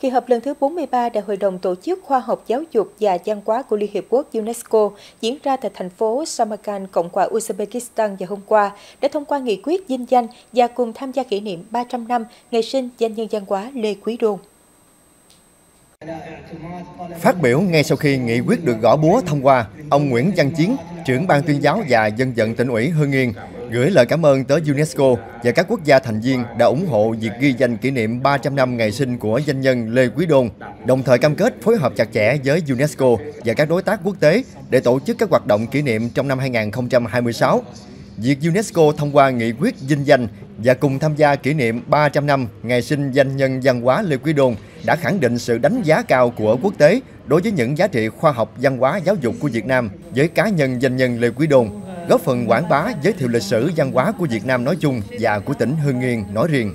Kỳ họp lần thứ 43 Đại hội đồng Tổ chức Khoa học Giáo dục và Văn hóa của Liên Hiệp Quốc UNESCO diễn ra tại thành phố Samarkand, Cộng hòa Uzbekistan vào hôm qua đã thông qua nghị quyết vinh danh và cùng tham gia kỷ niệm 300 năm ngày sinh danh nhân văn hóa Lê Quý Đôn. Phát biểu ngay sau khi nghị quyết được gõ búa thông qua, ông Nguyễn Văn Chiến, trưởng ban tuyên giáo và dân vận tỉnh ủy Hưng Yên, gửi lời cảm ơn tới UNESCO và các quốc gia thành viên đã ủng hộ việc ghi danh kỷ niệm 300 năm ngày sinh của danh nhân Lê Quý Đôn, đồng thời cam kết phối hợp chặt chẽ với UNESCO và các đối tác quốc tế để tổ chức các hoạt động kỷ niệm trong năm 2026. Việc UNESCO thông qua nghị quyết vinh danh và cùng tham gia kỷ niệm 300 năm ngày sinh danh nhân văn hóa Lê Quý Đôn đã khẳng định sự đánh giá cao của quốc tế đối với những giá trị khoa học, văn hóa, giáo dục của Việt Nam với cá nhân danh nhân Lê Quý Đôn, góp phần quảng bá giới thiệu lịch sử văn hóa của Việt Nam nói chung và của tỉnh Hưng Yên nói riêng.